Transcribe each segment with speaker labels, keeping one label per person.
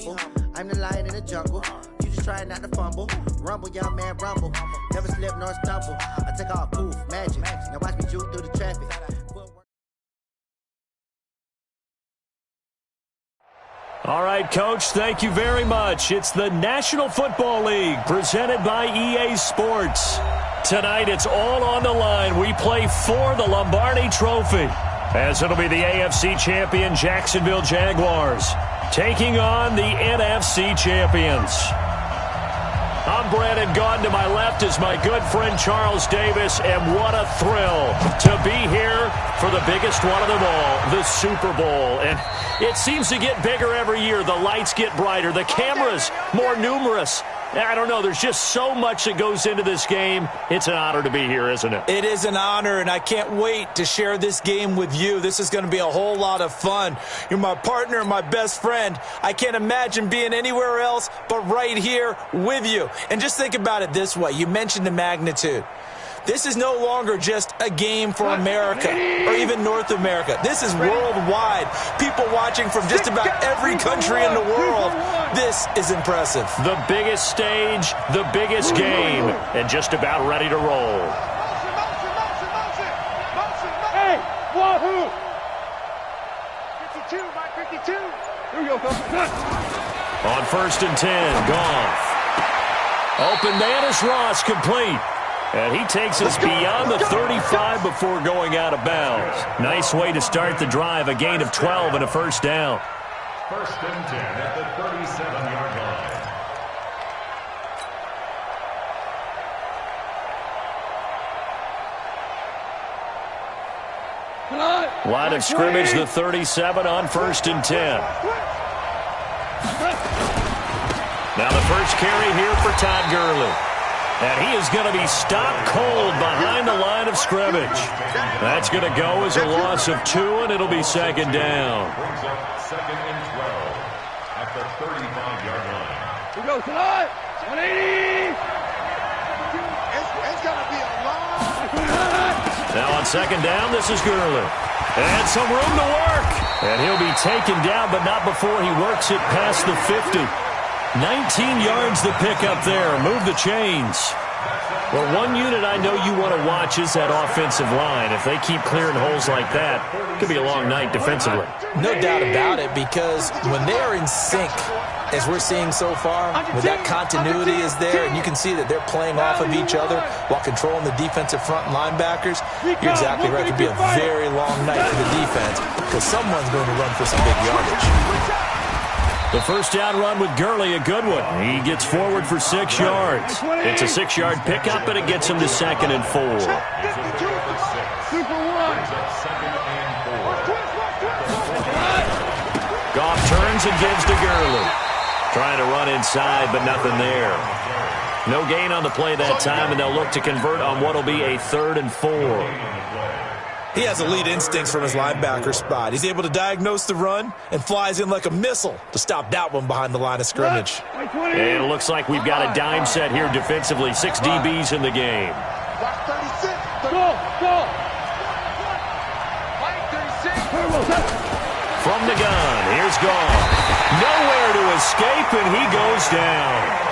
Speaker 1: humble. I'm the lion in the jungle. You just trying not to fumble. Rumble, young man, rumble. Never slip nor stumble. I take off, poof, magic. Now watch me juke through the traffic.
Speaker 2: All right, Coach, thank you very much. It's the National Football League presented by EA Sports. Tonight, it's all on the line. We play for the Lombardi Trophy, as it'll be the AFC champion Jacksonville Jaguars taking on the NFC champions. I'm Brandon Gaudin. To my left is my good friend Charles Davis, and what a thrill to be here for the biggest one of them all, the Super Bowl. And it seems to get bigger every year. The lights get brighter, the cameras more numerous. I don't know, there's just so much that goes into this game. It's an honor to be here, isn't it?
Speaker 3: It is an honor, and I can't wait to share this game with you. This is going to be a whole lot of fun. You're my partner, my best friend. I can't imagine being anywhere else but right here with you. And just think about it this way. You mentioned the magnitude. This is no longer just a game for America or even North America. This is worldwide. People watching from just about every country in the world. This is impressive.
Speaker 2: The biggest stage, the biggest game, and just about ready to roll.
Speaker 4: Hey, wahoo! 52, my 52. Here we go, Coach.
Speaker 2: On 1st and 10, Goff. Open man is Ross, complete. And he takes us beyond the 35 before going out of bounds. Nice way to start the drive, a gain of 12 and a first down.
Speaker 5: 1st and 10 at the 37-yard line.
Speaker 2: Line of scrimmage, the 37 on 1st and 10. Now the first carry here for Todd Gurley. And he is going to be stopped cold behind the line of scrimmage. That's going to go as a loss of 2, and it'll be 2nd down.
Speaker 5: Brings up 2nd and 12 at the 35-yard line.
Speaker 4: Here we go, tonight. 180. It's going to be a long.
Speaker 2: Now on 2nd down, this is Gurley. And some room to work. And he'll be taken down, but not before he works it past the 50. 19 yards to pick up there. Move the chains. Well, one unit I know you want to watch is that offensive line. If they keep clearing holes like that, it could be a long night defensively.
Speaker 3: No doubt about it, because when they are in sync, as we're seeing so far, when that continuity is there, and you can see that they're playing off of each other while controlling the defensive front linebackers, you're exactly right. It could be a very long night for the defense, because someone's going to run for some big yardage.
Speaker 2: The first down run with Gurley, a good one. He gets forward for 6 yards. It's a 6-yard pickup, and it gets him to 2nd and 4. Goff turns and gives to Gurley. Trying to run inside, but nothing there. No gain on the play that time, and they'll look to convert on what will be a 3rd and 4.
Speaker 3: He has elite instincts from his linebacker spot. He's able to diagnose the run and flies in like a missile to stop that one behind the line of scrimmage.
Speaker 2: And it looks like we've got a dime set here defensively. 6 DBs in the game. From the gun, here's Goff. Nowhere to escape, and he goes down.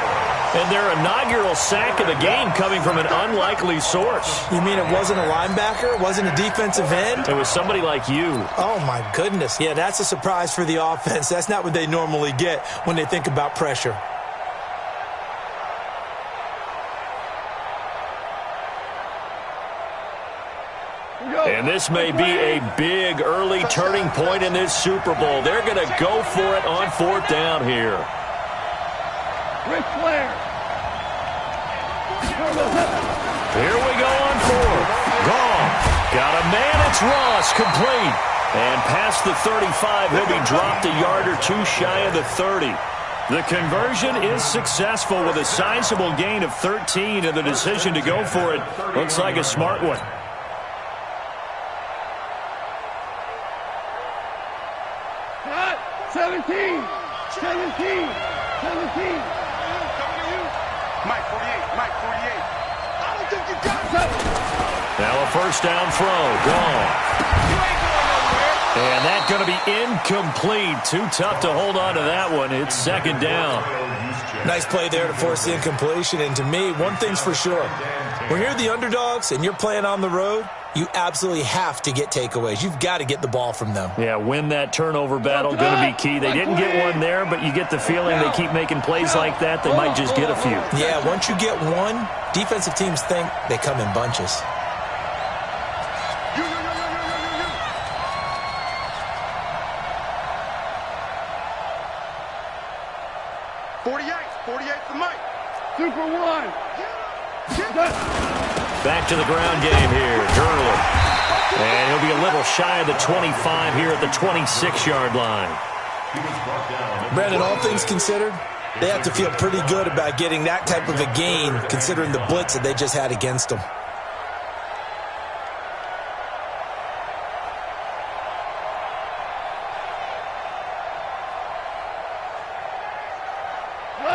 Speaker 2: And their inaugural sack of the game coming from an unlikely source.
Speaker 3: You mean it wasn't a linebacker? It wasn't a defensive end?
Speaker 2: It was somebody like you.
Speaker 3: Oh, my goodness. Yeah, that's a surprise for the offense. That's not what they normally get when they think about pressure.
Speaker 2: And this may be a big early turning point in this Super Bowl. They're going to go for it on 4th down here.
Speaker 4: Ric Flair.
Speaker 2: Here we go on 4th. Goff. Got a man. It's Ross. Complete. And past the 35, he'll be dropped a yard or 2 shy of the 30. The conversion is successful with a sizable gain of 13, and the decision to go for it looks like a smart one.
Speaker 4: Cut. 17. 17. 17. Mike 48. Mike 48. I don't think you got it.
Speaker 2: Now a first down throw. Gone.
Speaker 4: You ain't going nowhere.
Speaker 2: And that's going to be incomplete. Too tough to hold on to that one. It's second down.
Speaker 3: Nice play there to force the incompletion. And to me, one thing's for sure. When you're the underdogs and you're playing on the road, you absolutely have to get takeaways. You've got to get the ball from them.
Speaker 2: Yeah, win that turnover battle, going to be key. They didn't get one there, but you get the feeling they keep making plays like that, they might just get a few.
Speaker 3: Yeah, once you get one, defensive teams think they come in bunches.
Speaker 4: Super one.
Speaker 2: Back to the ground game here. Gurley. And he'll be a little shy of the 25 here at the 26-yard line.
Speaker 3: Brandon, all things considered, they have to feel pretty good about getting that type of a gain considering the blitz that they just had against them.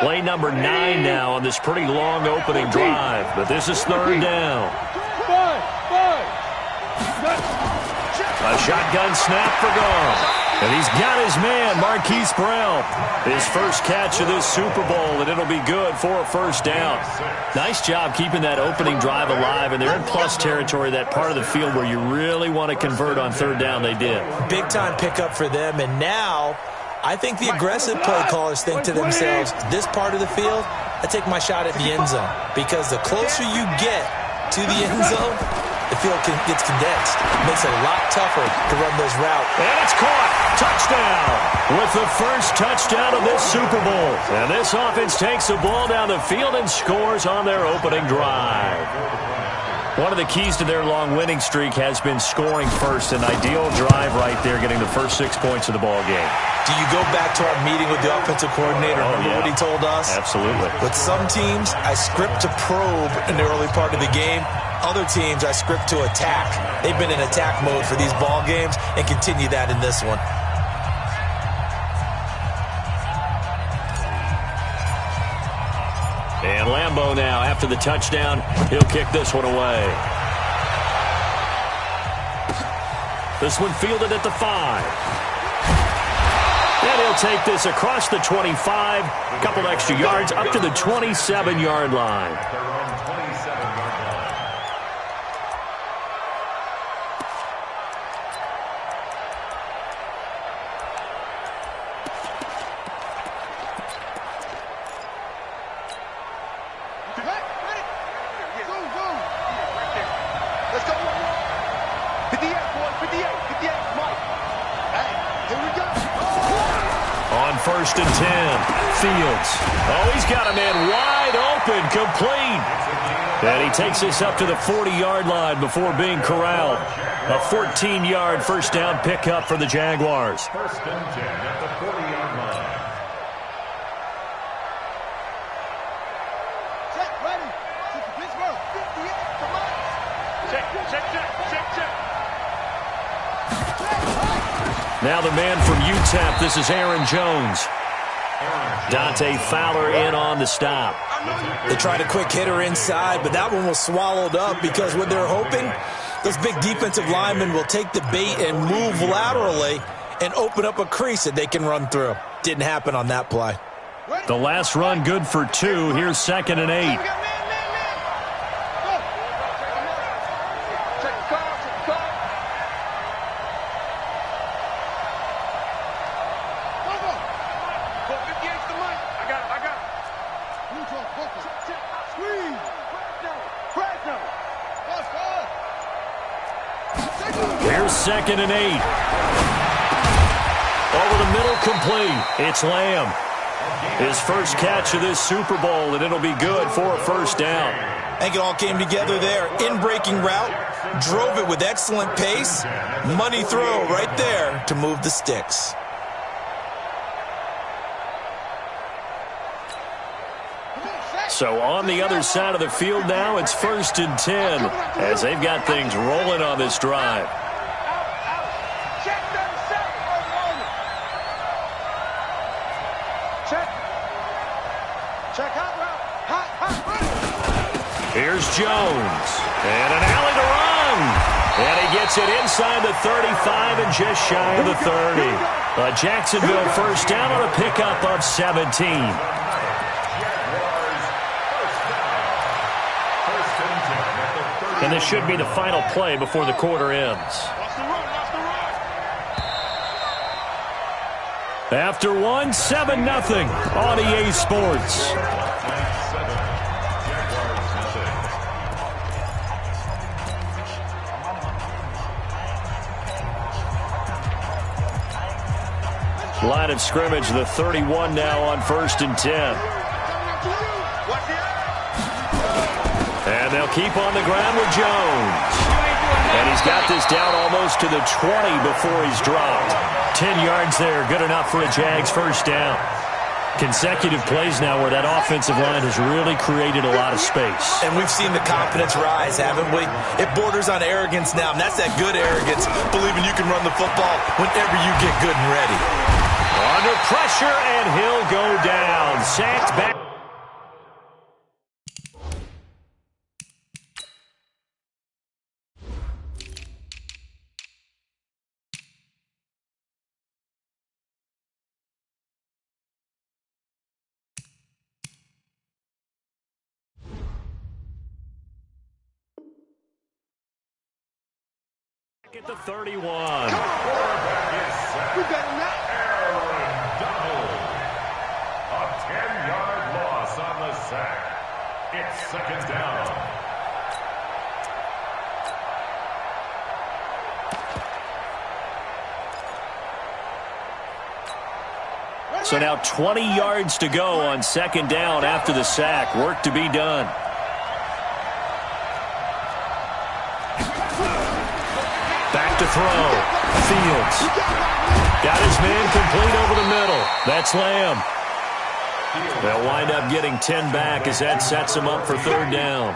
Speaker 2: Play number 9 now on this pretty long opening drive, but this is third down. A shotgun snap for Goff. And he's got his man, Marquise Brown. His first catch of this Super Bowl, and it'll be good for a first down. Nice job keeping that opening drive alive, and they're in plus territory, that part of the field where you really want to convert on third down. They did.
Speaker 3: Big-time pickup for them, and now I think the aggressive play callers think to themselves, this part of the field, I take my shot at the end zone. Because the closer you get to the end zone, the field gets condensed. It makes it a lot tougher to run those routes.
Speaker 2: And it's caught. Touchdown. With the first touchdown of this Super Bowl. And this offense takes the ball down the field and scores on their opening drive. One of the keys to their long winning streak has been scoring first. An ideal drive right there, getting the first 6 points of the ball game.
Speaker 3: Do you go back to our meeting with the offensive coordinator? Remember what he told us?
Speaker 2: Absolutely.
Speaker 3: With some teams, I script to probe in the early part of the game. Other teams, I script to attack. They've been in attack mode for these ball games and continue that in this one.
Speaker 2: And Lambeau now, after the touchdown, he'll kick this one away. This one fielded at the 5. And he'll take this across the 25, a couple extra yards, up to the 27-yard line. First and 10. Fields. Oh, he's got a man wide open, complete. And he takes this up to the 40-yard line before being corralled. A 14-yard first down pickup for the Jaguars.
Speaker 5: First and 10 at the 40-yard line.
Speaker 4: Check, ready. Pittsburgh, 58, come on. Check.
Speaker 2: Now the man from UTEP, this is Aaron Jones. Dante Fowler in on the stop.
Speaker 3: They tried a quick hitter inside, but that one was swallowed up because what they're hoping, those big defensive linemen will take the bait and move laterally and open up a crease that they can run through. Didn't happen on that play.
Speaker 2: The last run good for 2. Here's second and 8. Here's second and 8. Over the middle, complete. It's Lamb. His first catch of this Super Bowl, and it'll be good for a first down.
Speaker 3: I think it all came together there. In-breaking route, drove it with excellent pace. Money throw right there to move the sticks.
Speaker 2: So on the other side of the field now, it's first and 10 as they've got things rolling on this drive. Here's Jones. And an alley to run. And he gets it inside the 35 and just shy of the 30. A Jacksonville first down on a pickup of 17. And this should be the final play before the quarter ends. After one, 7-0 on EA Sports. Line of scrimmage, the 31 now on 1st and 10. And they'll keep on the ground with Jones. And he's got this down almost to the 20 before he's dropped. 10 yards there, good enough for a Jags first down. Consecutive plays now where that offensive line has really created a lot of space.
Speaker 3: And we've seen the confidence rise, haven't we? It borders on arrogance now, and that's that good arrogance, believing you can run the football whenever you get good and ready.
Speaker 2: Under pressure, and he'll go down. Sacked back. At the 31.
Speaker 4: We better not.
Speaker 5: A 10-yard loss on the sack. It's second down.
Speaker 2: So now 20 yards to go on second down after the sack. Work to be done. Back to throw. Fields. Got his man complete over the middle. That's Lamb. They'll wind up getting 10 back as that sets him up for third down.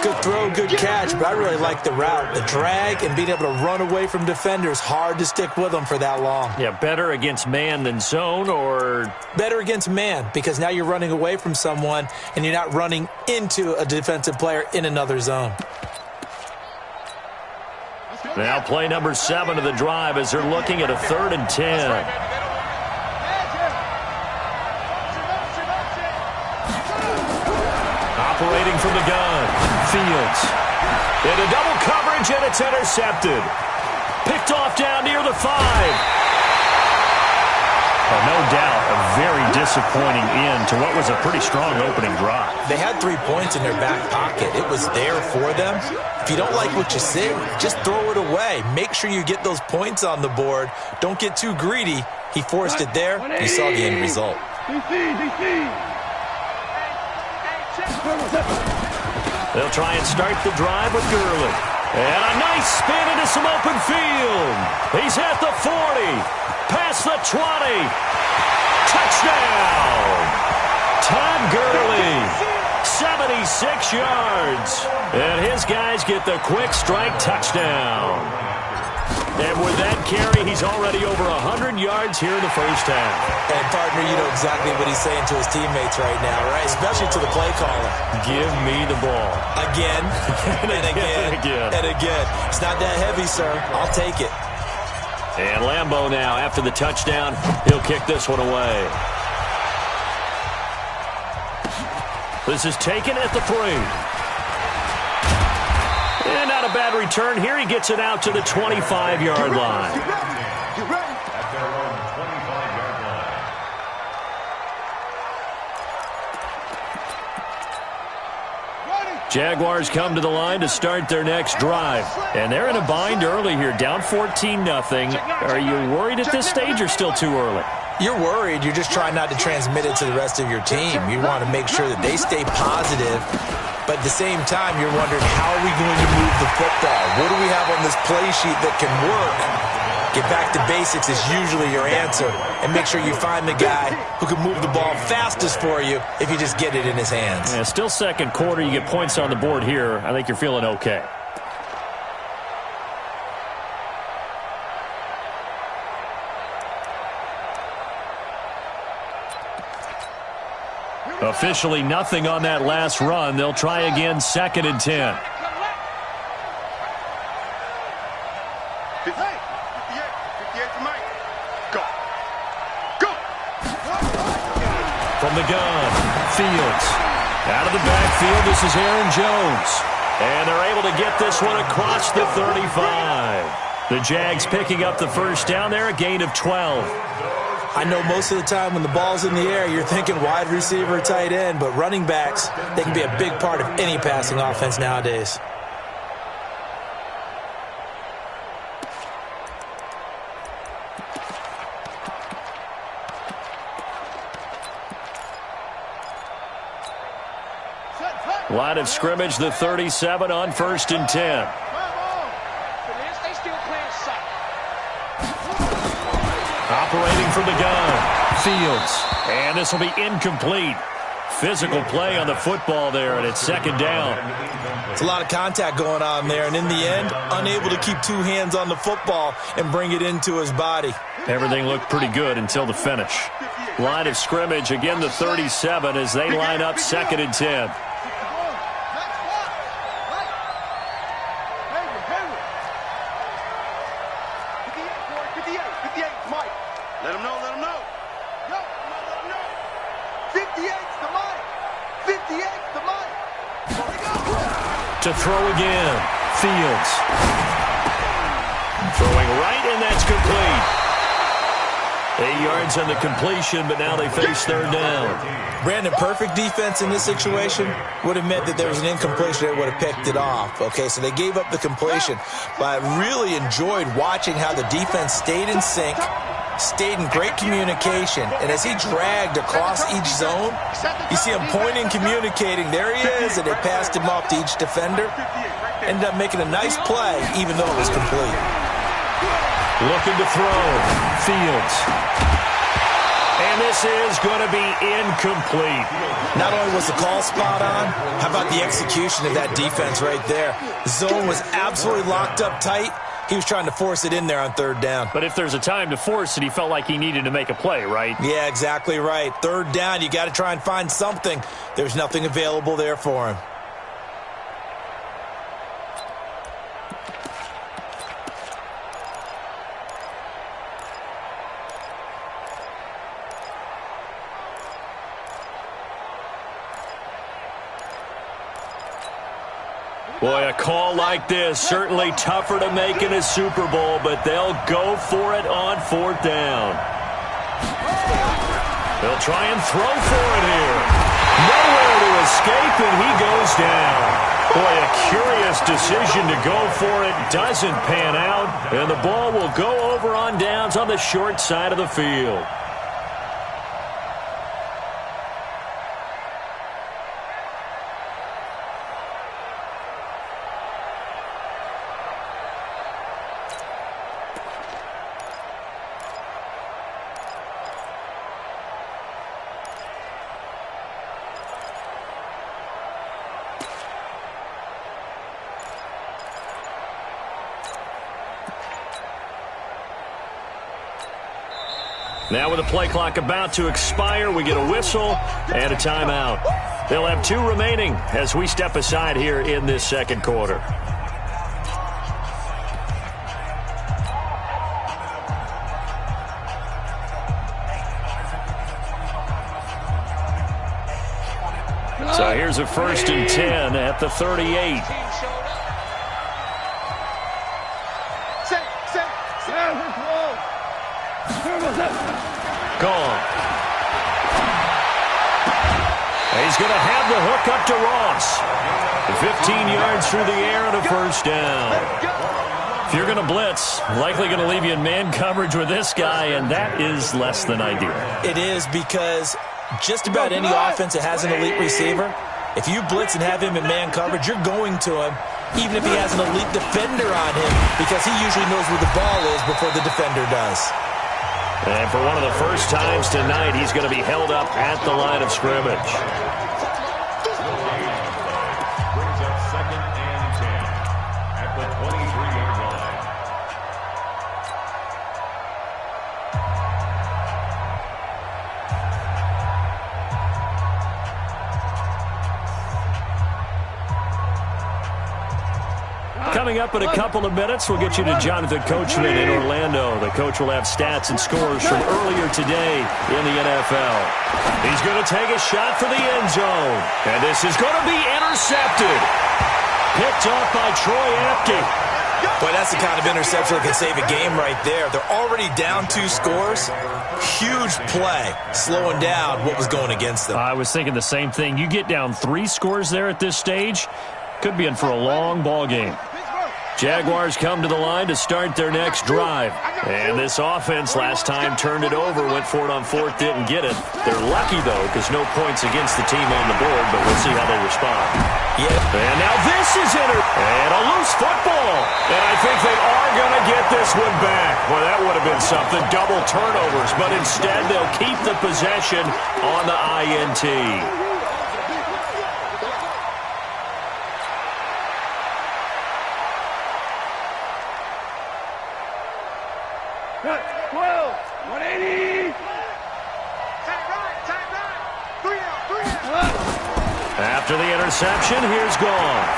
Speaker 3: Good throw, good catch, but I really like the route. The drag and being able to run away from defenders, hard to stick with them for that long.
Speaker 2: Yeah, better against man than zone, or?
Speaker 3: Better against man, because now you're running away from someone and you're not running into a defensive player in another zone.
Speaker 2: Now play number 7 of the drive as they're looking at a 3rd and 10. Operating from the gun. Fields. Into double coverage, and it's intercepted. Picked off down near the 5. No doubt a very disappointing end to what was a pretty strong opening drive.
Speaker 3: They had 3 points in their back pocket. It was there for them. If you don't like what you see, just throw it away. Make sure you get those points on the board. Don't get too greedy. He forced it there. You saw the end result.
Speaker 2: They'll try and start the drive with Gurley. And a nice spin into some open field. He's at the 40. Past the 20. Touchdown. Todd Gurley. 76 yards. And his guys get the quick strike touchdown. And with that carry, he's already over 100 yards here in the first half.
Speaker 3: And, partner, you know exactly what he's saying to his teammates right now, right? Especially to the play caller.
Speaker 2: Give me the ball.
Speaker 3: Again, and again, and again. It's not that heavy, sir. I'll take it.
Speaker 2: And Lambeau now, after the touchdown, he'll kick this one away. This is taken at the 3. And not a bad return here. He gets it out to the 25-yard line.
Speaker 5: At their own 25-yard line.
Speaker 2: Jaguars come to the line to start their next drive. And they're in a bind early here, down 14-0. Are you worried at this stage or still too early?
Speaker 3: You're worried. You're just trying not to transmit it to the rest of your team. You want to make sure that they stay positive. But at the same time, you're wondering, how are we going to move the football? What do we have on this play sheet that can work? Get back to basics is usually your answer. And make sure you find the guy who can move the ball fastest for you if you just get it in his hands.
Speaker 2: Yeah, still second quarter. You get points on the board here. I think you're feeling okay. Officially nothing on that last run. They'll try again, 2nd and 10. from the gun. Fields. Out of the backfield, this is Aaron Jones. And they're able to get this one across the 35. The Jags picking up the first down there, a gain of 12.
Speaker 3: I know most of the time when the ball's in the air, you're thinking wide receiver, tight end, but running backs, they can be a big part of any passing offense nowadays.
Speaker 2: Line of scrimmage, the 37 on 1st and 10. Operating from the gun, Fields. And this will be incomplete. Physical play on the football there, and it's 2nd down.
Speaker 3: It's a lot of contact going on there, and in the end, unable to keep 2 hands on the football and bring it into his body.
Speaker 2: Everything looked pretty good until the finish. Line of scrimmage, again the 37 as they line up 2nd and 10.
Speaker 4: Let him know. Yo, let him know. 58's the Mike. 58's the Mike.
Speaker 2: To throw again, Fields. Throwing right, and that's complete. 8 yards on the completion, but now they face 3rd down.
Speaker 3: Brandon, perfect defense in this situation would have meant that there was an incompletion that would have picked it off. Okay, so they gave up the completion, but I really enjoyed watching how the defense stayed in sync, stayed in great communication, and as he dragged across each zone, you see him pointing, communicating. There he is, and they passed him off to each defender. Ended up making a nice play, even though it was complete.
Speaker 2: Looking to throw. Fields. And this is going to be incomplete.
Speaker 3: Not only was the call spot on, how about the execution of that defense right there? The zone was absolutely locked up tight. He was trying to force it in there on 3rd down.
Speaker 2: But if there's a time to force it, he felt like he needed to make a play, right?
Speaker 3: Yeah, exactly right. 3rd down, you got to try and find something. There's nothing available there for him.
Speaker 2: Boy, a call like this, certainly tougher to make in a Super Bowl, but they'll go for it on 4th down. They'll try and throw for it here. Nowhere to escape, and he goes down. Boy, a curious decision to go for it. Doesn't pan out, and the ball will go over on downs on the short side of the field. Now with the play clock about to expire, we get a whistle and a timeout. They'll have 2 remaining as we step aside here in this 2nd quarter. So here's a 1st and 10 at the 38. Gone. He's going to have the hook up to Ross. 15 yards through the air and a 1st down. If you're going to blitz, likely going to leave you in man coverage with this guy, and that is less than ideal.
Speaker 3: It is, because just about any offense that has an elite receiver, if you blitz and have him in man coverage, you're going to him, even if he has an elite defender on him, because he usually knows where the ball is before the defender does.
Speaker 2: And for one of the first times tonight, he's going to be held up at the line of scrimmage.
Speaker 5: Brings up 2nd and 10 at the 23-yard line.
Speaker 2: Coming up in a couple of minutes, we'll get you to Jonathan Coachman in Orlando. The coach will have stats and scores from earlier today in the NFL. He's going to take a shot for the end zone. And this is going to be intercepted. Picked off by Troy Apke.
Speaker 3: Boy, that's the kind of interception that can save a game right there. They're already down 2 scores. Huge play, slowing down what was going against them.
Speaker 2: I was thinking the same thing. You get down 3 scores there at this stage, could be in for a long ball game. Jaguars come to the line to start their next drive. And this offense last time turned it over, went for it on 4th, didn't get it. They're lucky, though, because no points against the team on the board, but we'll see how they respond.
Speaker 3: Yeah.
Speaker 2: And now this is and a loose football. And I think they are going to get this one back. Well, that would have been something, double turnovers, but instead they'll keep the possession on the INT. After the interception, here's Goff.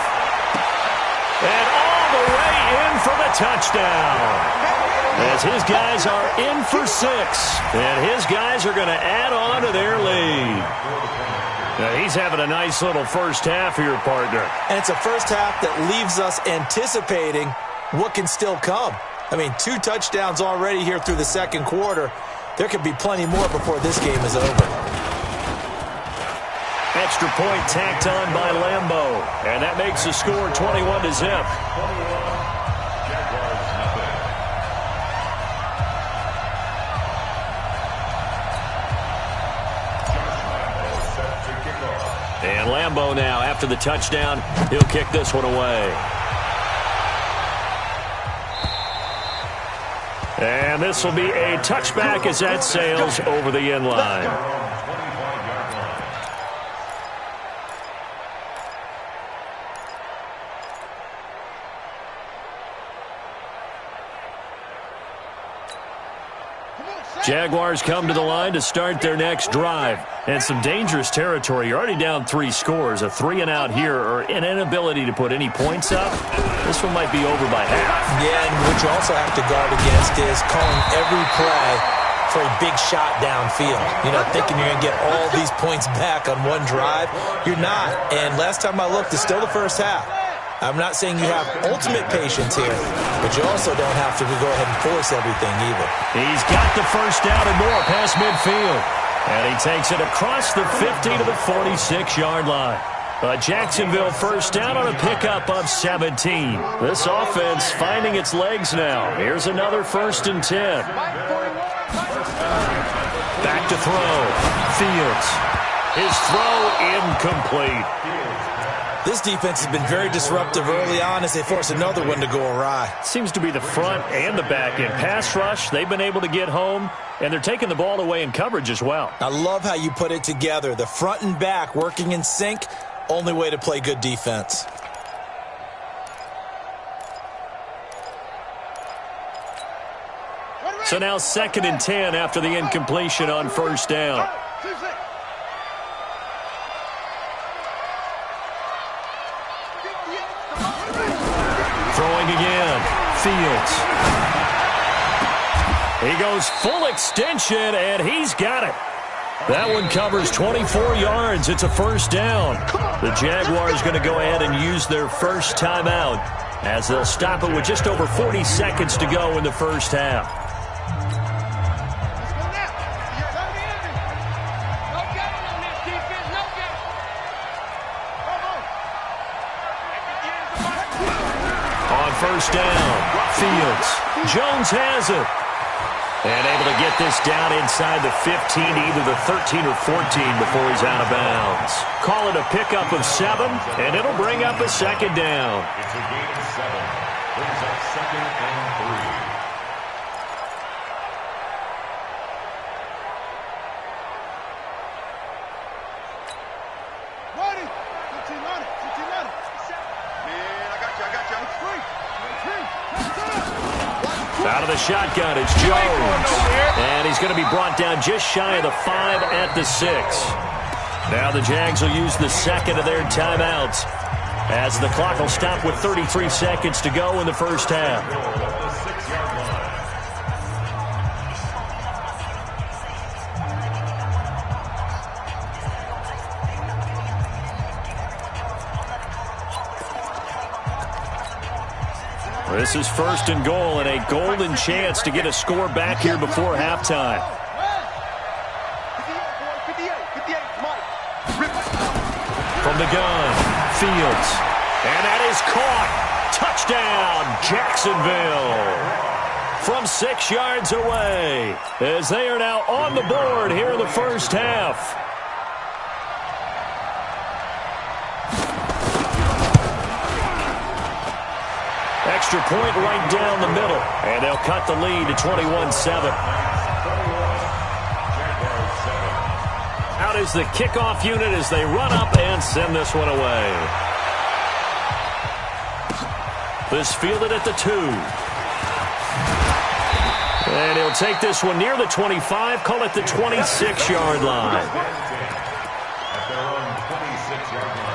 Speaker 2: And all the way in for the touchdown. As his guys are in for 6. And his guys are going to add on to their lead. Now, he's having a nice little first half here, partner.
Speaker 3: And it's a first half that leaves us anticipating what can still come. I mean, 2 touchdowns already here through the second quarter. There could be plenty more before this game is over.
Speaker 2: Extra point tacked on by Lambeau. And that makes the score 21-0. And Lambeau now, after the touchdown, he'll kick this one away. And this will be a touchback as that sails over the end line. Jaguars come to the line to start their next drive. And some dangerous territory. You're already down 3 scores. A 3-and-out here or an inability to put any points up. This one might be over by half.
Speaker 3: Yeah, and what you also have to guard against is calling every play for a big shot downfield. You know, thinking you're going to get all these points back on one drive. You're not. And last time I looked, it's still the first half. I'm not saying you have ultimate patience here, but you also don't have to go ahead and force everything either.
Speaker 2: He's got the first down and more past midfield. And he takes it across the 50 to the 46-yard line. A Jacksonville first down on a pickup of 17. This offense finding its legs now. Here's another 1st and 10. Back to throw. Fields. His throw incomplete.
Speaker 3: This defense has been very disruptive early on as they force another one to go awry.
Speaker 2: Seems to be the front and the back end. Pass rush, they've been able to get home, and they're taking the ball away in coverage as well.
Speaker 3: I love how you put it together. The front and back working in sync, only way to play good defense.
Speaker 2: So now 2nd and 10 after the incompletion on first down. Throwing again. Fields. He goes full extension, and he's got it. That one covers 24 yards. It's a first down. The Jaguars going to go ahead and use their first timeout as they'll stop it with just over 40 seconds to go in the first half. First down. Fields. Jones has it. And able to get this down inside the 15, either the 13 or 14 before he's out of bounds. Call it a pickup of 7, and it'll bring up a 2nd down.
Speaker 5: It's a gain of 7. Brings up 2nd and 3.
Speaker 2: Out of the shotgun, it's Jones. And he's going to be brought down just shy of the 5 at the 6. Now the Jags will use the 2nd of their timeouts as the clock will stop with 33 seconds to go in the first half. This is first and goal and a golden chance to get a score back here before halftime. From the gun, Fields. And that is caught. Touchdown, Jacksonville. From 6 yards away, as they are now on the board here in the first half. Extra point right down the middle, and they'll cut the lead to 21-7. Out is the kickoff unit as they run up and send this one away. This fielded at the 2. And he'll take this one near the 25, call it the 26-yard line.
Speaker 5: At their own 26-yard line.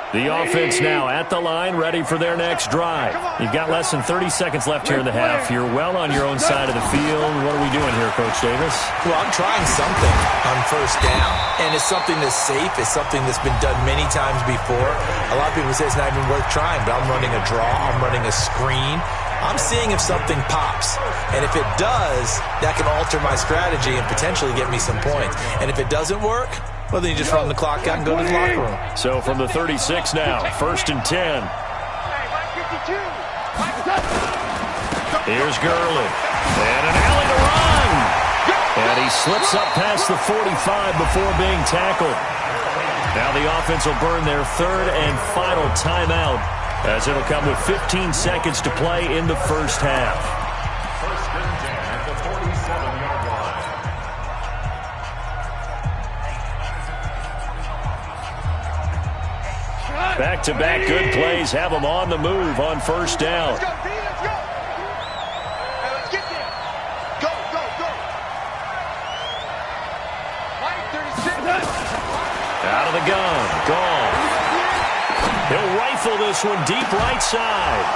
Speaker 2: The offense now at the line, ready for their next drive. You've got less than 30 seconds left here in the half. You're well on your own side of the field. What are we doing here, Coach Davis?
Speaker 3: Well, I'm trying something on first down, and it's something that's safe. It's something that's been done many times before. A lot of people say it's not even worth trying, but I'm running a draw. I'm running a screen. I'm seeing if something pops, and if it does, that can alter my strategy and potentially get me some points. And if it doesn't work, well, then you just run the clock out and go to the locker room.
Speaker 2: So from the 36 now, first and 10. Here's Gurley. And an alley to run. And he slips up past the 45 before being tackled. Now the offense will burn their third and final timeout, as it'll come with 15 seconds to play in the first half.
Speaker 5: First and 10 at the 47-yard line.
Speaker 2: Back-to-back good plays have them on the move on first down.
Speaker 4: Let's go, D, let's go. Hey, let's get there. Go, go, go. Mike, 36.
Speaker 2: Out of the gun. Gone. He'll rifle this one deep right side.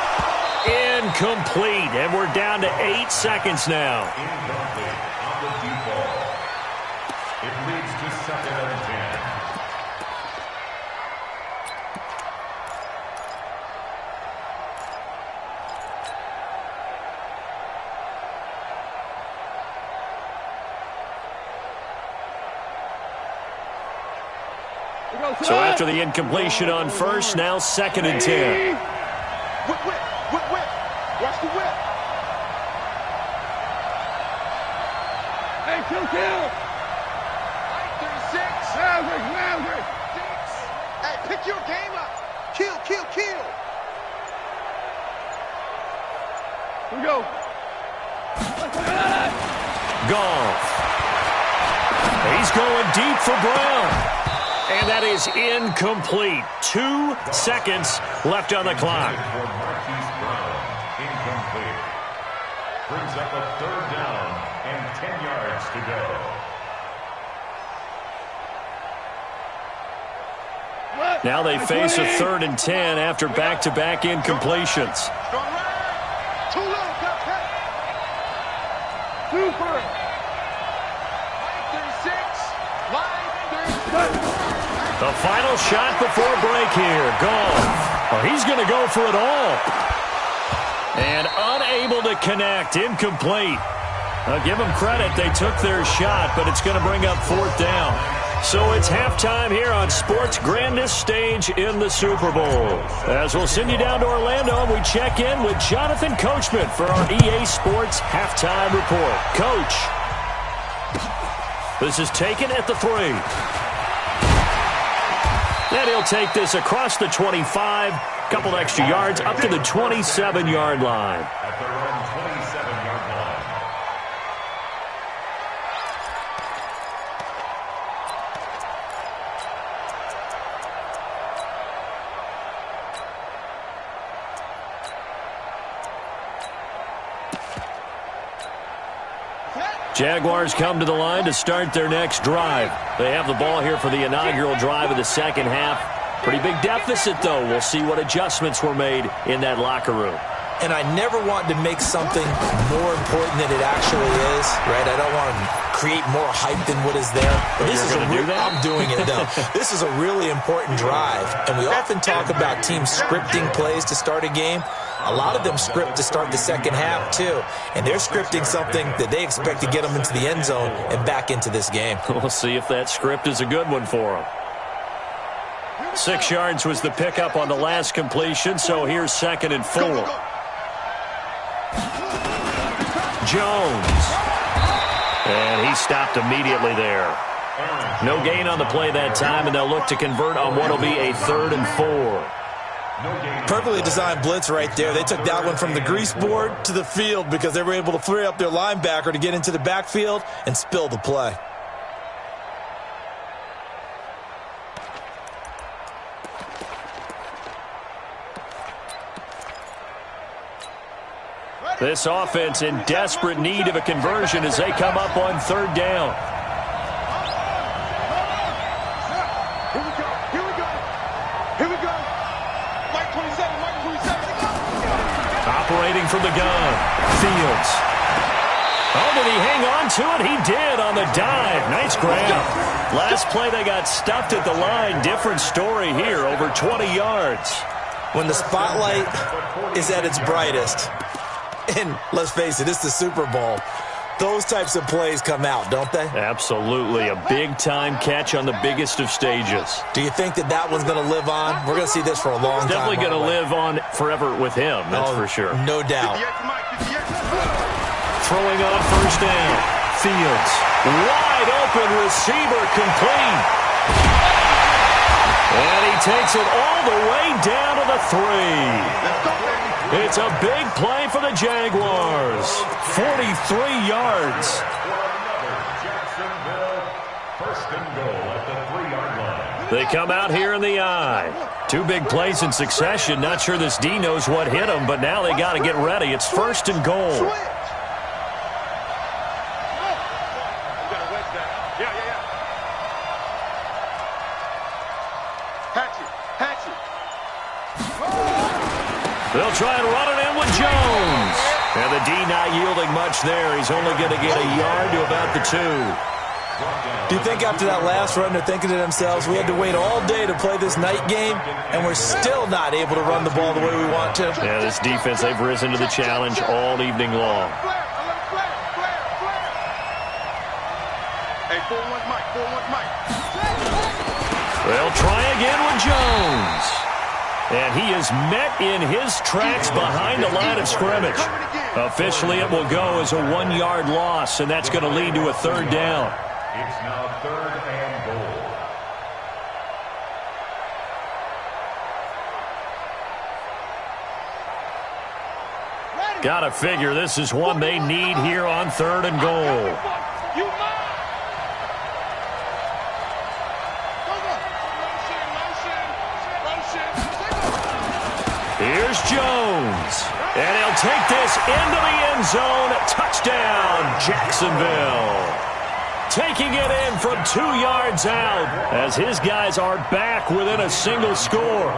Speaker 2: Incomplete. And we're down to 8 seconds now.
Speaker 5: Incomplete on the deep ball. It leads to second and 10.
Speaker 2: So after the incompletion on first, now second and 10.
Speaker 4: Whip, whip, whip, whip. Watch the whip. Hey, kill. 36. Maverick. 6. Hey, pick your game up. Kill. Here we go.
Speaker 2: Goff. He's going deep for Brown. And that is incomplete. 2 seconds left on the clock.
Speaker 5: For Marquise Brown, incomplete. Brings up a third down and 10 yards to go.
Speaker 2: Now they face a third and 10 after back-to-back incompletions.
Speaker 4: Strong right. Too low, got cut. Super. Line 36. Line 36.
Speaker 2: The final shot before break here. Goff. Oh, he's going to go for it all. And unable to connect. Incomplete. I'll give them credit. They took their shot, but it's going to bring up fourth down. So it's halftime here on sports' grandest stage in the Super Bowl. As we'll send you down to Orlando, and we check in with Jonathan Coachman for our EA Sports Halftime Report. Coach, this is taken at the 3. And he'll take this across the 25, couple extra yards, up to the 27-yard line.
Speaker 5: At their own 27-yard line.
Speaker 2: Jaguars come to the line to start their next drive. They have the ball here for the inaugural drive of the second half. Pretty big deficit, though. We'll see what adjustments were made in that locker room.
Speaker 3: And I never want to make something more important than it actually is, right? I don't want to create more hype than what is there. But this is I'm doing it, though. This is a really important drive. And we often talk about teams scripting plays to start a game. A lot of them script to start the second half, too. And they're scripting something that they expect to get them into the end zone and back into this game.
Speaker 2: We'll see if that script is a good one for them. 6 yards was the pickup on the last completion, so here's 2nd and 4. Jones. And he stopped immediately there. No gain on the play that time, and they'll look to convert on what will be a 3rd and 4.
Speaker 3: Perfectly designed blitz right there. They took that one from the grease board to the field because they were able to free up their linebacker to get into the backfield and spill the play.
Speaker 2: This offense in desperate need of a conversion as they come up on 3rd down.
Speaker 4: Here we go. Mike 27, Mike 27.
Speaker 2: Operating from the gun. Fields. Oh, did he hang on to it? He did on the dive. Nice grab. Last play they got stuffed at the line. Different story here. Over 20 yards.
Speaker 3: When the spotlight is at its brightest, and let's face it, it's the Super Bowl, those types of plays come out, don't they?
Speaker 2: Absolutely. A big-time catch on the biggest of stages.
Speaker 3: Do you think that that one's going to live on? We're going to see this for a long time.
Speaker 2: Definitely going to live on forever with him, that's for sure.
Speaker 3: No doubt.
Speaker 2: Throwing on 1st down. Fields. Wide open receiver complete. And he takes it all the way down to the 3. It's a big play for the Jaguars. 43 yards.
Speaker 5: First and goal at the 3-yard line.
Speaker 2: They come out here in the I. 2 big plays in succession. Not sure this D knows what hit him, but now they got to get ready. It's 1st and goal. They'll try and run it in with Jones. And the D not yielding much there. He's only going to get a yard to about the 2.
Speaker 3: Do you think after that last run they're thinking to themselves, we had to wait all day to play this night game, and we're still not able to run the ball the way we want to?
Speaker 2: Yeah, this defense, they've risen to the challenge all evening long.
Speaker 4: Hey, 4-1 Mike, 4-1 Mike.
Speaker 2: They'll try again with Jones. And he is met in his tracks behind the line of scrimmage. Officially, it will go as a 1-yard loss, and that's going to lead to a 3rd down.
Speaker 5: It's now 3rd and goal.
Speaker 2: Got to figure this is one they need here on 3rd and goal. Here's Jones. And he'll take this into the end zone. Touchdown, Jacksonville. Taking it in from 2 yards out as his guys are back within a single score.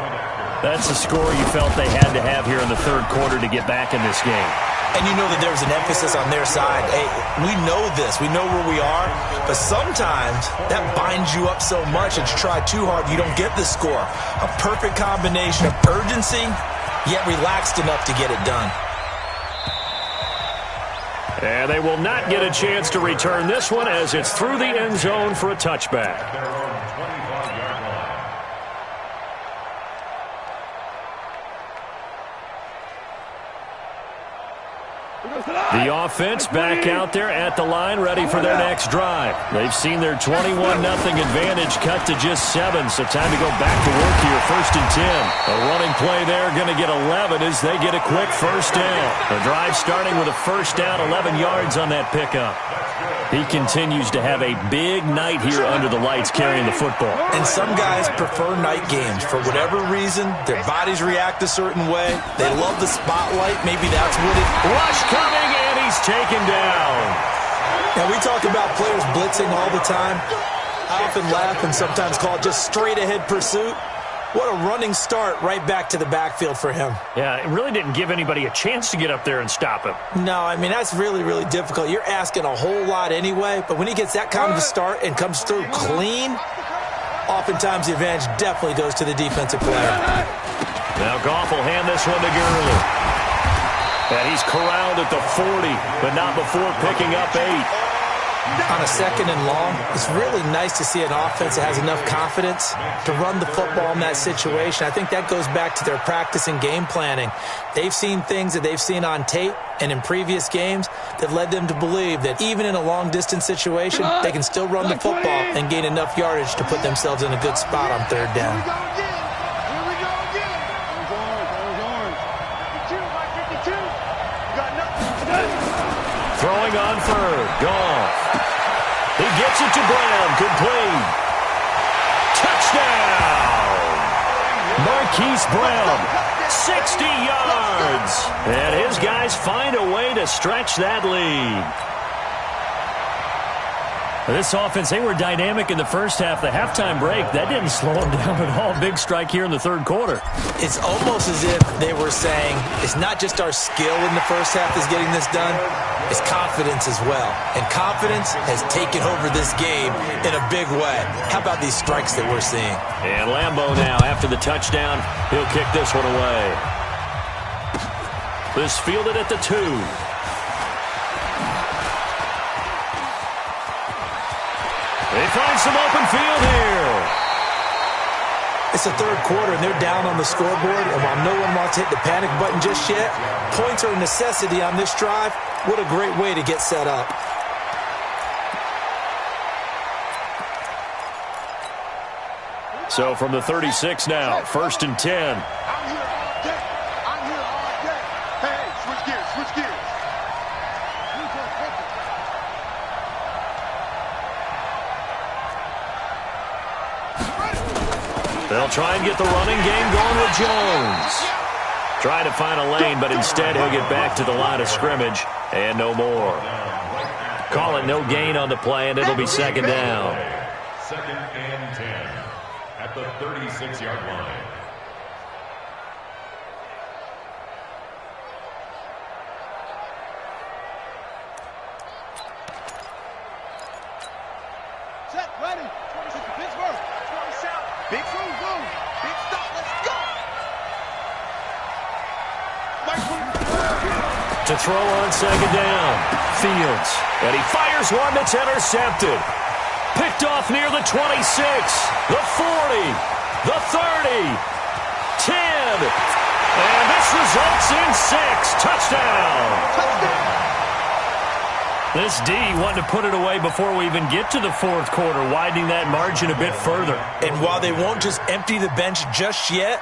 Speaker 2: That's the score you felt they had to have here in the 3rd quarter to get back in this game.
Speaker 3: And you know that there was an emphasis on their side. Hey, we know this. We know where we are. But sometimes that binds you up so much that you try too hard, you don't get the score. A perfect combination of urgency, yet relaxed enough to get it done.
Speaker 2: And they will not get a chance to return this one as it's through the end zone for a touchback. The offense back out there at the line, ready for their next drive. They've seen their 21-0 advantage cut to just 7, so time to go back to work here. 1st and 10. A running play there, going to get 11 as they get a quick 1st down. The drive starting with a 1st down, 11 yards on that pickup. He continues to have a big night here under the lights carrying the football.
Speaker 3: And some guys prefer night games. For whatever reason, their bodies react a certain way. They love the spotlight. Maybe that's what it...
Speaker 2: Rush coming, and he's taken down.
Speaker 3: Now, we talk about players blitzing all the time. I often laugh and sometimes call it just straight-ahead pursuit. What a running start right back to the backfield for him.
Speaker 2: Yeah, it really didn't give anybody a chance to get up there and stop him.
Speaker 3: No, I mean, that's really, really difficult. You're asking a whole lot anyway, but when he gets that kind of a start and comes through clean, oftentimes the advantage definitely goes to the defensive player.
Speaker 2: Now Goff will hand this one to Gurley. And he's corralled at the 40, but not before picking up 8.
Speaker 3: On a second and long, it's really nice to see an offense that has enough confidence to run the football in that situation. I think that goes back to their practice and game planning. They've seen things that they've seen on tape and in previous games that led them to believe that even in a long-distance situation, they can still run the football and gain enough yardage to put themselves in a good spot on third down.
Speaker 2: Throwing on third. Goff. He gets it to Brown. Complete. Touchdown! Marquise Brown. 60 yards. And his guys find a way to stretch that lead. This offense, they were dynamic in the first half. The halftime break, that didn't slow them down at all. Big strike here in the third quarter.
Speaker 3: It's almost as if they were saying, it's not just our skill in the first half that's getting this done, it's confidence as well. And confidence has taken over this game in a big way. How about these strikes that we're seeing?
Speaker 2: And Lambeau now, after the touchdown, he'll kick this one away. This fielded at the 2. They find some open field here.
Speaker 3: It's the third quarter, and they're down on the scoreboard. And while no one wants to hit the panic button just yet, points are a necessity on this drive. What a great way to get set up.
Speaker 2: So from the 36 now, 1st and 10.
Speaker 4: I'm here all day. I'm here all day. Hey, switch gears, switch gears.
Speaker 2: They'll try and get the running game going with Jones. Trying to find a lane, but instead he'll get back to the line of scrimmage and no more. Call it no gain on the play, and it'll be second down.
Speaker 5: 2nd and 10 at the 36-yard line.
Speaker 4: Set, ready. 26 to Pittsburgh. 27. Big move, boom. Big stop, let's go.
Speaker 2: To throw on second down. Fields. And he fires one that's intercepted. Picked off near the 26. The 40. The 30. 10. And this results in 6. Touchdown. This D wanted to put it away before we even get to the fourth quarter, widening that margin a bit further.
Speaker 3: And while they won't just empty the bench just yet,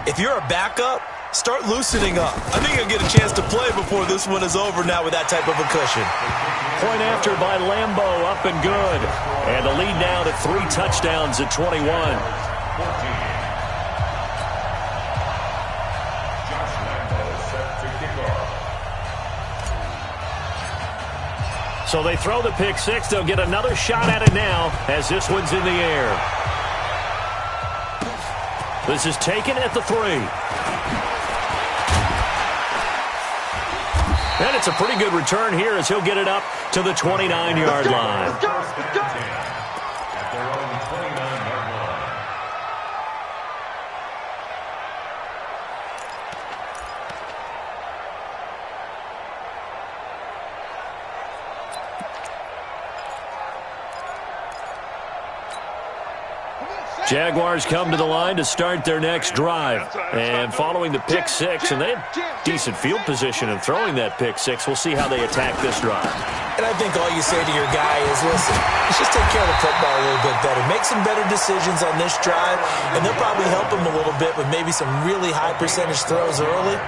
Speaker 3: if you're a backup, start loosening up. I think you'll get a chance to play before this one is over now with that type of a cushion.
Speaker 2: Point after by Lambeau, up and good. And the lead now to 3 touchdowns at 21.
Speaker 5: 14. Josh Lambeau set to kick off.
Speaker 2: So they throw the pick 6. They'll get another shot at it now as this one's in the air. This is taken at the 3. And it's a pretty good return here as he'll get it up to the 29-yard line.
Speaker 5: At their own 29-yard line.
Speaker 2: Jaguars come to the line to start their next drive. And following the pick 6, and they had decent field position in throwing that pick 6. We'll see how they attack this drive.
Speaker 3: And I think all you say to your guy is, listen, let's just take care of the football a little bit better. Make some better decisions on this drive, and they'll probably help him a little bit with maybe some really high percentage throws early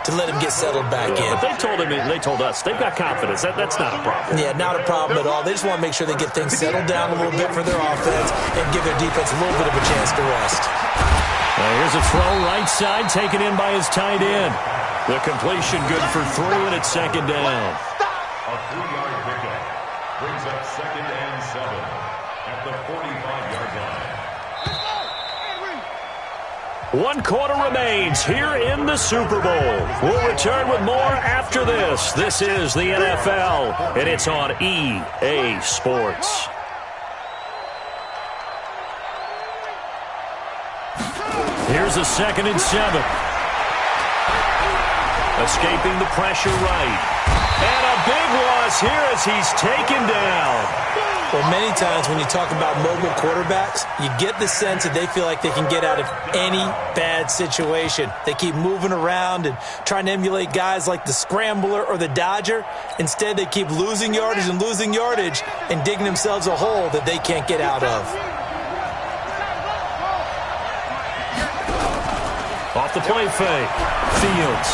Speaker 3: to let him get settled back in.
Speaker 2: But they told us, they've got confidence. That's not a problem.
Speaker 3: Yeah, not a problem at all. They just want to make sure they get things settled down a little bit for their offense and give their defense a little bit of a chance to rest.
Speaker 2: Here's a throw right side taken in by his tight end. The completion good for 3, and it's second down.
Speaker 5: A 3-yard pickup. up 2nd and 7 at the 45-yard line.
Speaker 2: One quarter remains here in the Super Bowl. We'll return with more after this. This is the NFL, and it's on EA Sports. Here's a 2nd and 7. Escaping the pressure right. And a big loss here as he's taken down.
Speaker 3: Well, many times when you talk about mobile quarterbacks, you get the sense that they feel like they can get out of any bad situation. They keep moving around and trying to emulate guys like the Scrambler or the Dodger. Instead, they keep losing yardage and digging themselves a hole that they can't get out of.
Speaker 2: Off the play fake. Fields.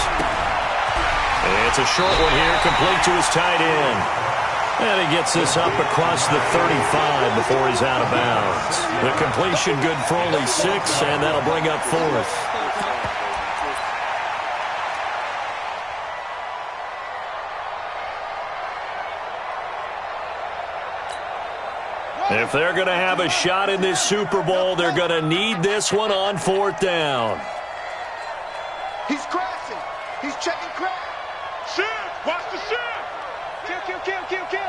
Speaker 2: It's a short one here, complete to his tight end. And he gets this up across the 35 before he's out of bounds. The completion good for only 6, and that'll bring up 4th. If they're going to have a shot in this Super Bowl, they're going to need this one on 4th down.
Speaker 4: He's crashing. He's checking crash. Shift. Watch the shift. Kill.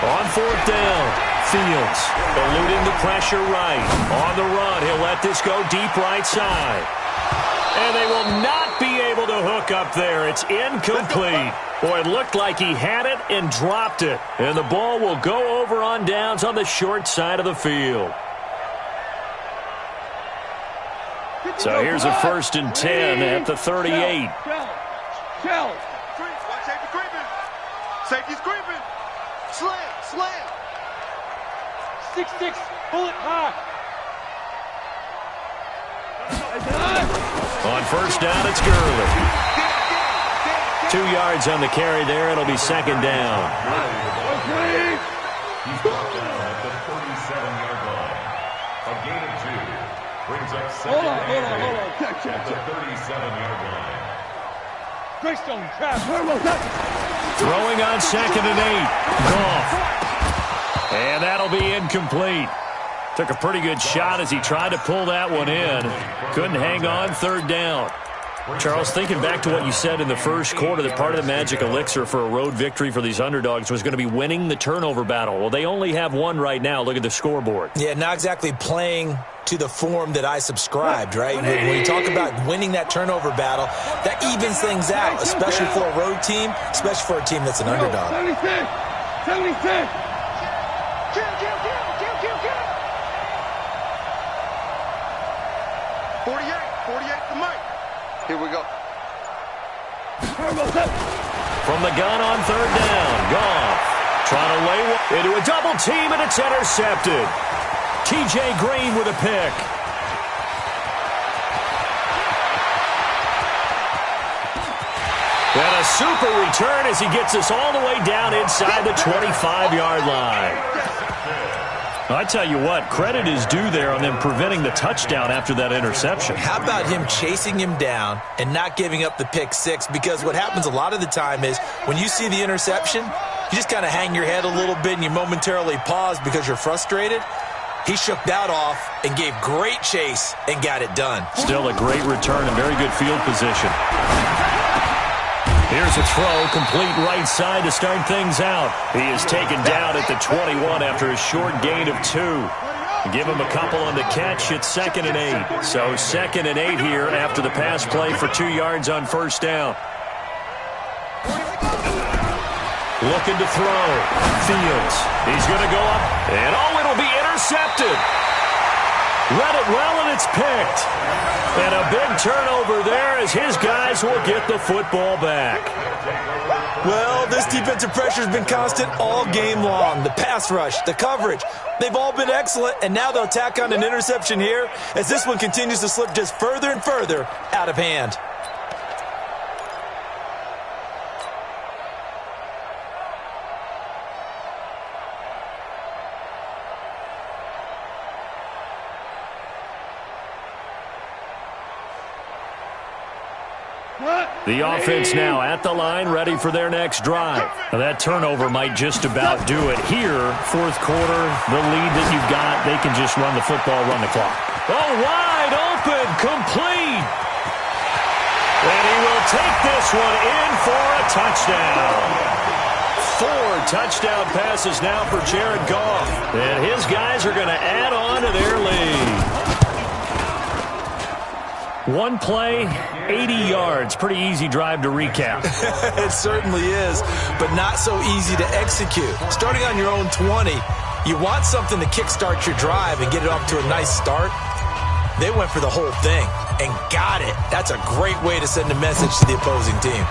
Speaker 2: On 4th down, Fields eluding the pressure right. On the run, he'll let this go deep right side. And they will not be able to hook up there. It's incomplete. Boy, it looked like he had it and dropped it. And the ball will go over on downs on the short side of the field. So here's a 1st and 10 at the 38.
Speaker 4: Safety's creeping. Slam.
Speaker 6: 6-6, bullet high.
Speaker 2: On 1st down, it's Gurley. 2 yards on the carry there. It'll be 2nd down.
Speaker 5: He's brought down at the 37-yard line. A gain of 2 brings up 2nd and 8 at the 37-yard line.
Speaker 6: Greystone, trap.
Speaker 2: Throwing on 2nd and 8. Goff. And that'll be incomplete. Took a pretty good shot as he tried to pull that one in. Couldn't hang on. 3rd down. Charles, thinking back to what you said in the first quarter, that part of the magic elixir for a road victory for these underdogs was going to be winning the turnover battle. Well, they only have one right now. Look at the scoreboard.
Speaker 3: Yeah, not exactly playing to the form that I subscribed, right? When you talk about winning that turnover battle, that evens things out, especially for a road team, especially for a team that's an underdog.
Speaker 6: 76.
Speaker 4: Kill. 48 to Mike. Here we go.
Speaker 2: From the gun on 3rd down, Goff trying to lay one into a double team, and it's intercepted. T.J. Green with a pick. And a super return as he gets us all the way down inside the 25-yard line. I tell you what, credit is due there on them preventing the touchdown after that interception.
Speaker 3: How about him chasing him down and not giving up the pick 6? Because what happens a lot of the time is when you see the interception, you just kind of hang your head a little bit and you momentarily pause because you're frustrated. He shook that off and gave great chase and got it done.
Speaker 2: Still a great return and very good field position. Here's a throw, complete right side to start things out. He is taken down at the 21 after a short gain of 2. Give him a couple on the catch. It's 2nd and 8. So 2nd and 8 here after the pass play for 2 yards on 1st down. Looking to throw. Fields. He's going to go up. And it'll be intercepted. Read it well, and it's picked. And a big turnover there as his guys will get the football back.
Speaker 3: Well, this defensive pressure has been constant all game long. The pass rush, the coverage, they've all been excellent, and now they'll tack on an interception here as this one continues to slip just further and further out of hand.
Speaker 2: The offense now at the line, ready for their next drive. Now that turnover might just about do it here. Fourth quarter, the lead that you've got, they can just run the football, run the clock. Oh, wide open, complete. And he will take this one in for a touchdown. 4 touchdown passes now for Jared Goff. And his guys are going to add on to their lead. One play, 80 yards. Pretty easy drive to recap.
Speaker 3: It certainly is, but not so easy to execute. Starting on your own 20, you want something to kickstart your drive and get it off to a nice start. They went for the whole thing and got it. That's a great way to send a message to the opposing team.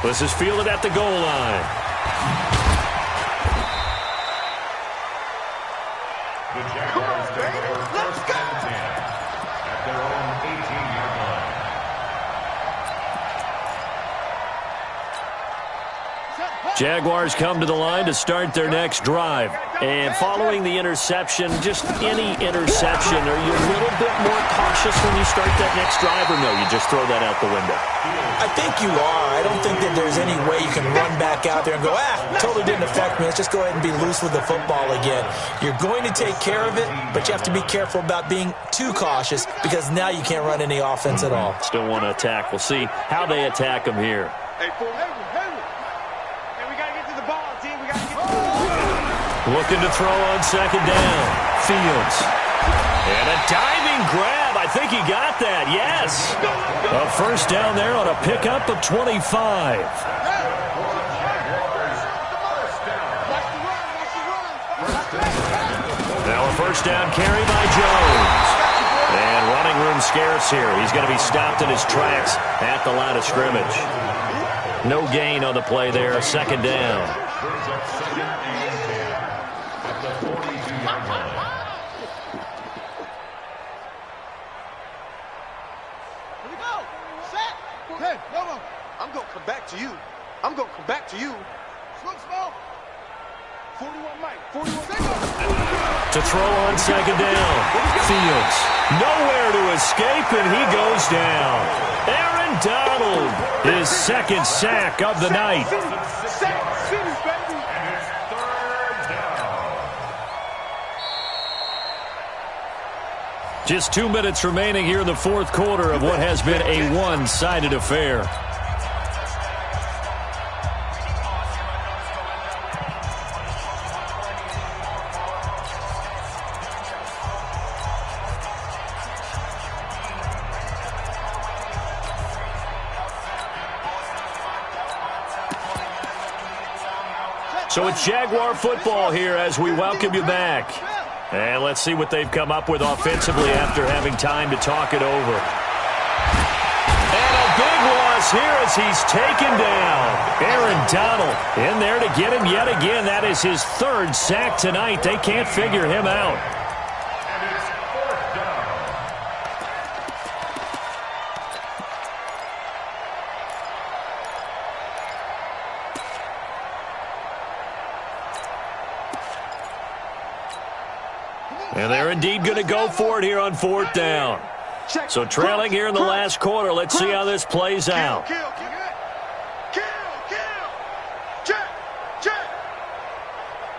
Speaker 2: This is fielded at the goal line.
Speaker 5: The Jaguars take over first and 10 at their own 18-yard line.
Speaker 2: Jaguars come to the line to start their next drive. And following the interception, just any interception, are you a little bit more cautious when you start that next drive, or no, you just throw that out the window?
Speaker 3: I think you are. I don't think that there's any way you can run back out there and go, totally didn't affect me. Let's just go ahead and be loose with the football again. You're going to take care of it, but you have to be careful about being too cautious because now you can't run any offense at all.
Speaker 2: Still want to attack. We'll see how they attack them here.
Speaker 6: Hey, we got to get to the ball, team. We got to get to the ball.
Speaker 2: Looking to throw on second down. Fields. And a diving grab. I think he got that. Yes. A first down there on a pickup of 25. Now a first down carry by Jones. And running room scarce here. He's going to be stopped in his tracks at the line of scrimmage. No gain on the play there. Second down.
Speaker 4: I'm going to come back to you. I'm going to come back to you. Slow. 41 Mike. 41
Speaker 2: To throw on second down. Fields. Nowhere to escape, and he goes down. Aaron Donald, his second sack of the night. Just 2 minutes remaining here in the fourth quarter of what has been a one-sided affair. So it's Jaguar football here as we welcome you back. And let's see what they've come up with offensively after having time to talk it over. And a big loss here as he's taken down. Aaron Donald in there to get him yet again. That is his third sack tonight. They can't figure him out. And they're indeed going to go for it here on fourth down. So trailing here in the last quarter. Let's see how this plays out.
Speaker 4: Kill.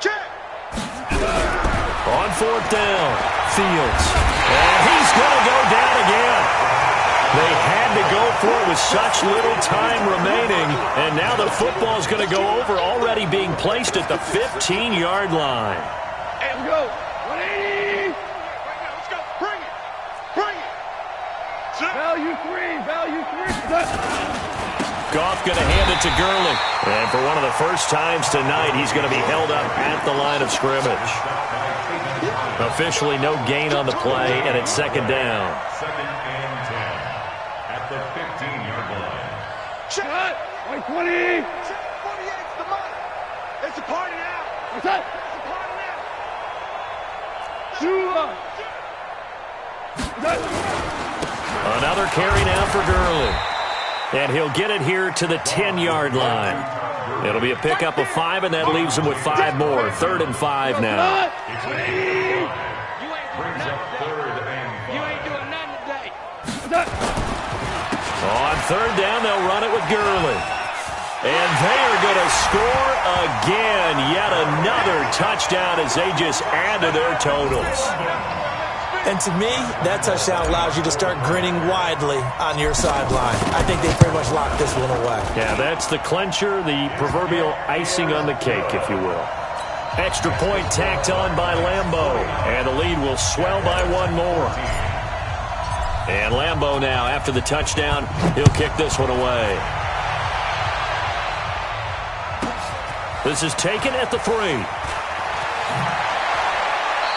Speaker 4: Check.
Speaker 2: On fourth down, Fields. And he's going to go down again. They had to go for it with such little time remaining. And now the football's going to go over, already being placed at the 15-yard line.
Speaker 6: Hey, let's go. 180.
Speaker 4: Let's go. Bring it.
Speaker 6: Value three.
Speaker 2: Goff going to hand it to Gurley. And for one of the first times tonight, he's going to be held up at the line of scrimmage. Officially no gain on the play, and it's second down.
Speaker 5: Second and 10 at the 15-yard line.
Speaker 6: Shot. 20.
Speaker 4: 48's the money. It's a party now.
Speaker 6: What's that?
Speaker 4: It's a party now.
Speaker 2: Another carry now for Gurley. And he'll get it here to the 10-yard line. It'll be a pickup of 5, and that leaves him with 5 more. 3rd and 5 now.
Speaker 5: Brings up 3rd and 5.
Speaker 6: You ain't doing nothing today.
Speaker 2: third down, they'll run it with Gurley. And they are going to score again. Yet another touchdown as they just add to their totals.
Speaker 3: And to me, that touchdown allows you to start grinning widely on your sideline. I think they pretty much locked this one away.
Speaker 2: Yeah, that's the clincher, the proverbial icing on the cake, if you will. Extra point tacked on by Lambeau. And the lead will swell by one more. And Lambeau now, after the touchdown, he'll kick this one away. This is taken at the 3.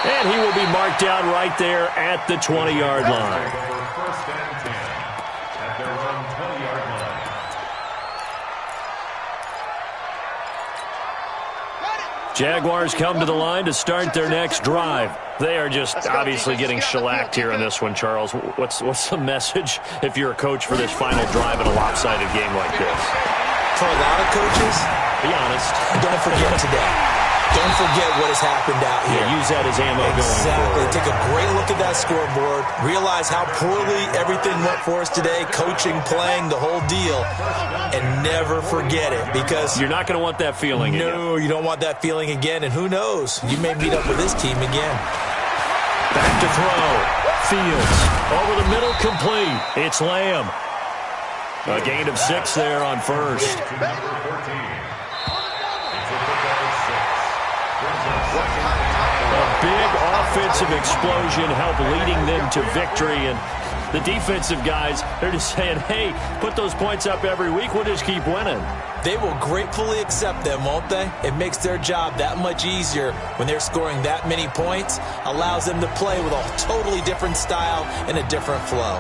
Speaker 2: And he will be marked down right there at the 20-yard line.
Speaker 5: First and 10 at their own 20-yard line.
Speaker 2: Jaguars come to the line to start their next drive. They are just obviously getting shellacked here in this one, Charles. What's the message if you're a coach for this final drive in a lopsided game like this?
Speaker 3: For a lot of coaches,
Speaker 2: be honest.
Speaker 3: Don't forget today. Don't forget what has happened out here.
Speaker 2: Yeah, use that as ammo going forward.
Speaker 3: Take a great look at that scoreboard. Realize how poorly everything went for us today. Coaching, playing, the whole deal. And never forget it because
Speaker 2: you're not going to want that feeling again.
Speaker 3: No, you don't want that feeling again. And who knows? You may meet up with this team again.
Speaker 2: Back to throw. Fields. Over the middle, complete. It's Lamb. A gain of 6 there on first. A big offensive explosion helped leading them to victory. And the defensive guys, they're just saying, hey, put those points up every week. We'll just keep winning.
Speaker 3: They will gratefully accept them, won't they? It makes their job that much easier when they're scoring that many points. Allows them to play with a totally different style and a different flow.